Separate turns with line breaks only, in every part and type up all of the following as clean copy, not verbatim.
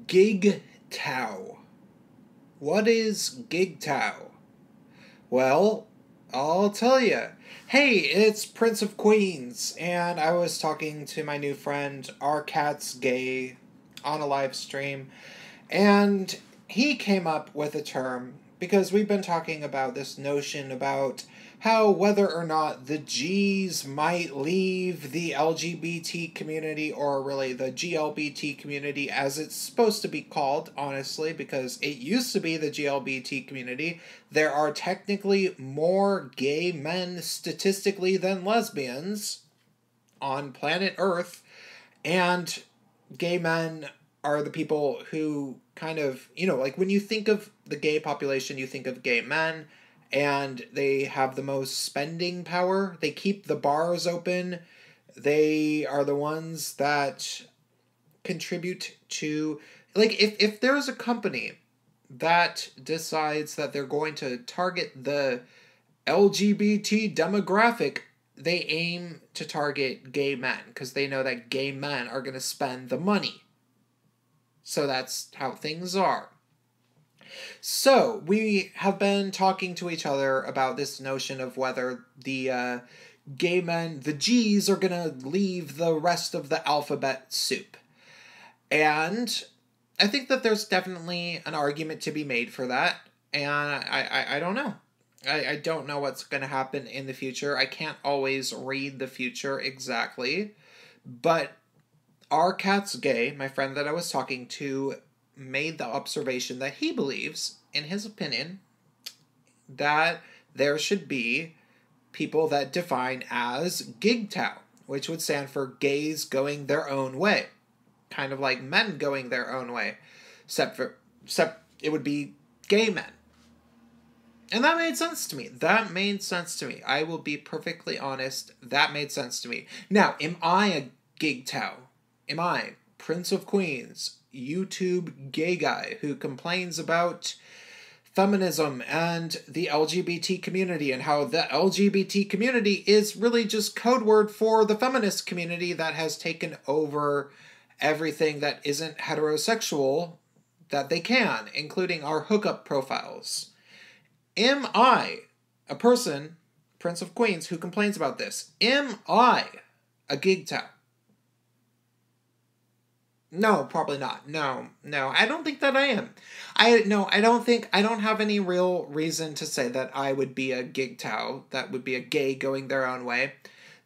Gigtow. What is Gigtow? Well, I'll tell you. Hey, it's Prince of Queens, and I was talking to my new friend, Our Cat's Gay, on a live stream, and he came up with a term because we've been talking about this notion about how whether or not the G's might leave the LGBT community, or really the GLBT community as it's supposed to be called, honestly, because it used to be the GLBT community. There are technically more gay men statistically than lesbians on planet Earth, and gay men are the people who kind of, like when you think of the gay population, you think of gay men, and they have the most spending power. They keep the bars open. They are the ones that contribute to, like, if there's a company that decides that they're going to target the LGBT demographic, they aim to target gay men because they know that gay men are going to spend the money. So that's how things are. So we have been talking to each other about this notion of whether the gay men, the G's, are going to leave the rest of the alphabet soup. And I think that there's definitely an argument to be made for that. And I don't know. I don't know what's going to happen in the future. I can't always read the future exactly. But Our Cat's Gay, my friend that I was talking to, made the observation that he believes, in his opinion, that there should be people that define as Gigtow, which would stand for gays going their own way. Kind of like men going their own way. Except it would be gay men. And that made sense to me. I will be perfectly honest. That made sense to me. Now, am I a Gigtow? Am I Prince of Queens, YouTube gay guy who complains about feminism and the LGBT community, and how the LGBT community is really just code word for the feminist community that has taken over everything that isn't heterosexual that they can, including our hookup profiles? Am I a person, Prince of Queens, who complains about this? Am I a Gigtow? No, probably not. No, I don't think that I am. I don't have any real reason to say that I would be a Gigtow, that would be a gay going their own way.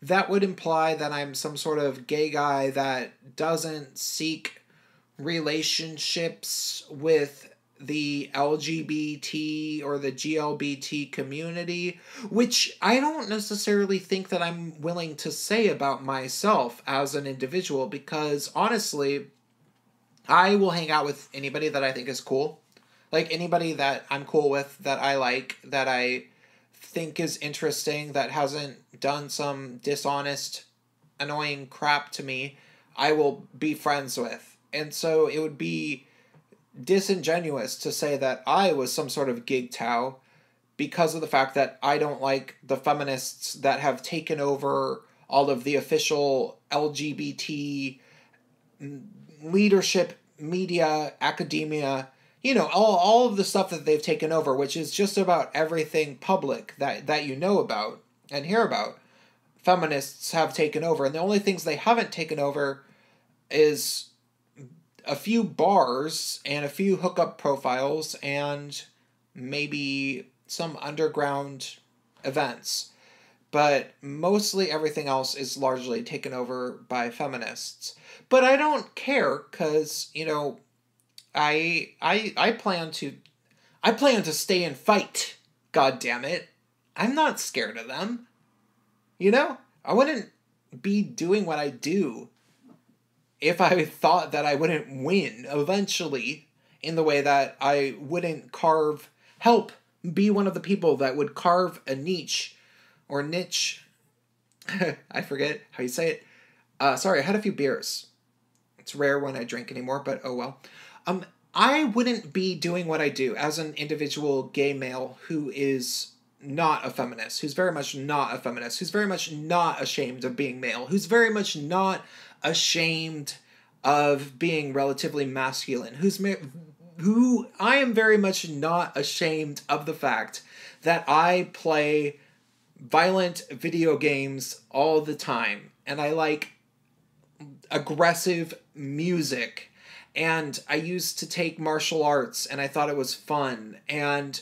That would imply that I'm some sort of gay guy that doesn't seek relationships with the LGBT or the GLBT community, which I don't necessarily think that I'm willing to say about myself as an individual, because honestly, I will hang out with anybody that I think is cool. Like anybody that I'm cool with, that I like, that I think is interesting, that hasn't done some dishonest, annoying crap to me, I will be friends with. And so it would be disingenuous to say that I was some sort of Gigtow because of the fact that I don't like the feminists that have taken over all of the official LGBT leadership, media, academia, all of the stuff that they've taken over, which is just about everything public that you know about and hear about. Feminists have taken over, and the only things they haven't taken over is a few bars and a few hookup profiles and maybe some underground events. But mostly everything else is largely taken over by feminists. But I don't care, because, I plan to stay and fight. God damn it. I'm not scared of them. I wouldn't be doing what I do if I thought that I wouldn't win eventually, in the way that I wouldn't help be one of the people that would carve a niche, or niche. I forget how you say it. Sorry, I had a few beers. It's rare when I drink anymore, but oh well. I wouldn't be doing what I do as an individual gay male who is not a feminist, who's very much not a feminist, who's very much not ashamed of being male, who's very much not ashamed of being relatively masculine, who I am very much not ashamed of the fact that I play violent video games all the time, and I like aggressive music, and I used to take martial arts, and I thought it was fun, and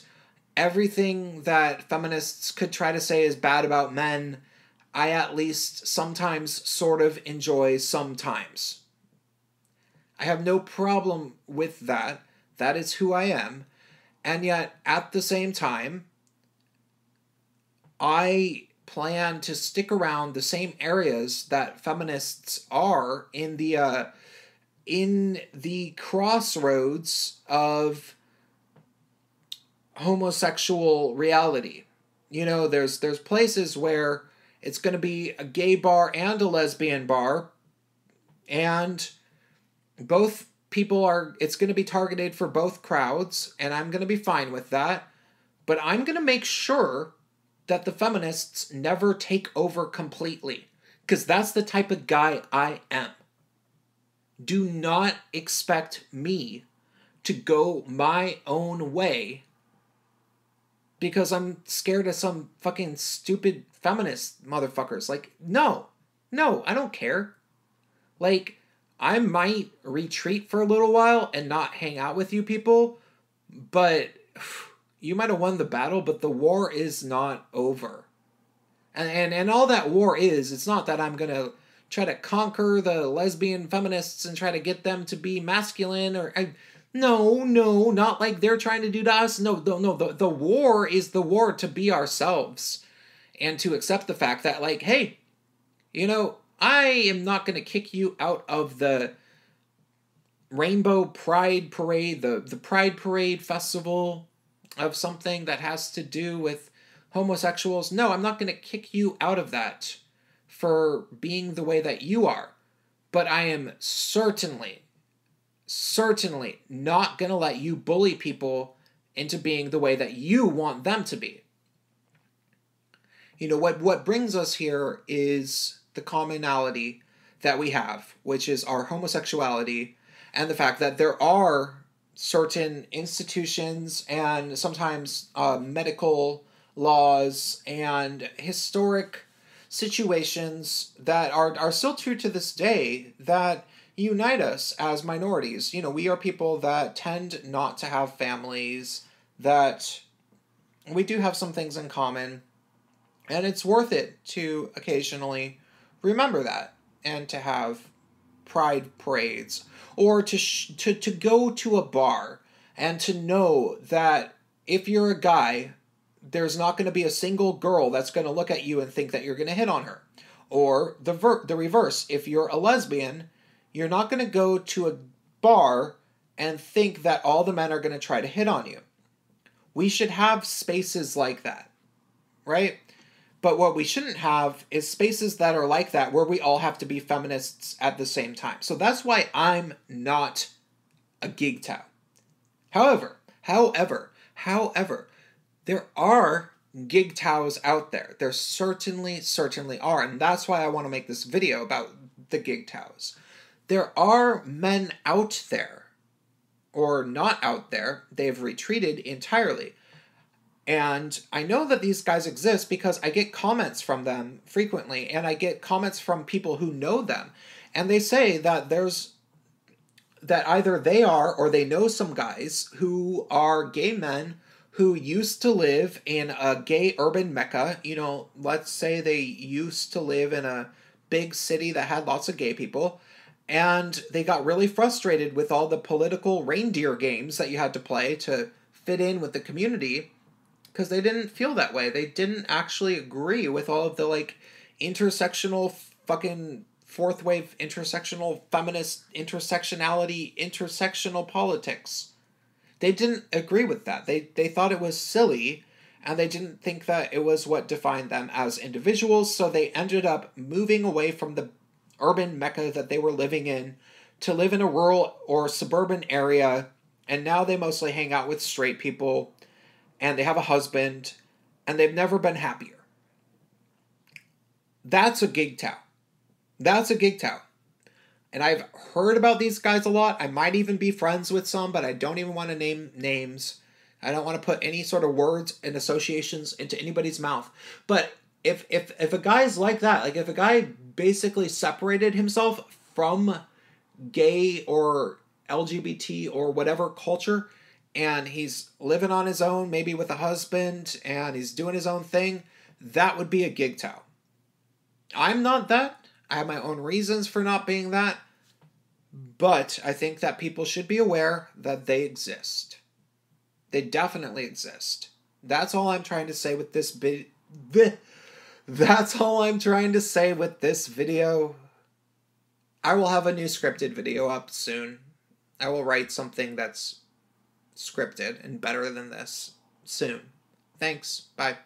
everything that feminists could try to say is bad about men, I at least sometimes sort of enjoy sometimes. I have no problem with that. That is who I am. And yet, at the same time, I plan to stick around the same areas that feminists are in the crossroads of homosexual reality. You know, there's places where it's going to be a gay bar and a lesbian bar, and both people are, it's going to be targeted for both crowds, and I'm going to be fine with that. But I'm going to make sure that the feminists never take over completely, because that's the type of guy I am. Do not expect me to go my own way because I'm scared of some fucking stupid feminist motherfuckers. Like, no, I don't care. Like, I might retreat for a little while and not hang out with you people, but you might have won the battle, but the war is not over. And all that war is, it's not that I'm going to try to conquer the lesbian feminists and try to get them to be masculine or... No, not like they're trying to do to us. No, the war is the war to be ourselves and to accept the fact that, like, hey, you know, I am not going to kick you out of the Rainbow Pride Parade, the Pride Parade festival of something that has to do with homosexuals. No, I'm not going to kick you out of that for being the way that you are. But I am certainly not going to let you bully people into being the way that you want them to be. You know, what brings us here is the commonality that we have, which is our homosexuality, and the fact that there are certain institutions and sometimes medical laws and historic situations that are still true to this day that unite us as minorities. You know, we are people that tend not to have families, that we do have some things in common, and it's worth it to occasionally remember that and to have pride parades, or to go to a bar and to know that if you're a guy, there's not going to be a single girl that's going to look at you and think that you're going to hit on her. Or the reverse, if you're a lesbian, you're not going to go to a bar and think that all the men are going to try to hit on you. We should have spaces like that, right? But what we shouldn't have is spaces that are like that where we all have to be feminists at the same time. So that's why I'm not a Gigtow. However, there are Gigtows out there. There certainly are. And that's why I want to make this video about the Gigtows. There are men out there, or not out there. They've retreated entirely. And I know that these guys exist because I get comments from them frequently, and I get comments from people who know them. And they say that that either they are or they know some guys who are gay men who used to live in a gay urban mecca. You know, let's say they used to live in a big city that had lots of gay people, and they got really frustrated with all the political reindeer games that you had to play to fit in with the community, because they didn't feel that way. They didn't actually agree with all of the, like, intersectional fucking fourth wave intersectional feminist intersectionality intersectional politics. They didn't agree with that. They thought it was silly, and they didn't think that it was what defined them as individuals, so they ended up moving away from the urban mecca that they were living in to live in a rural or suburban area, and now they mostly hang out with straight people, and they have a husband, and they've never been happier. That's a Gigtow. And I've heard about these guys a lot. I might even be friends with some, but I don't even want to name names. I don't want to put any sort of words and associations into anybody's mouth. But if a guy's like that, like if a guy basically separated himself from gay or LGBT or whatever culture, and he's living on his own, maybe with a husband, and he's doing his own thing, that would be a Gigtow. I'm not that. I have my own reasons for not being that. But I think that people should be aware that they exist. They definitely exist. That's all I'm trying to say with this That's all I'm trying to say with this video. I will have a new scripted video up soon. I will write something that's scripted and better than this soon. Thanks. Bye.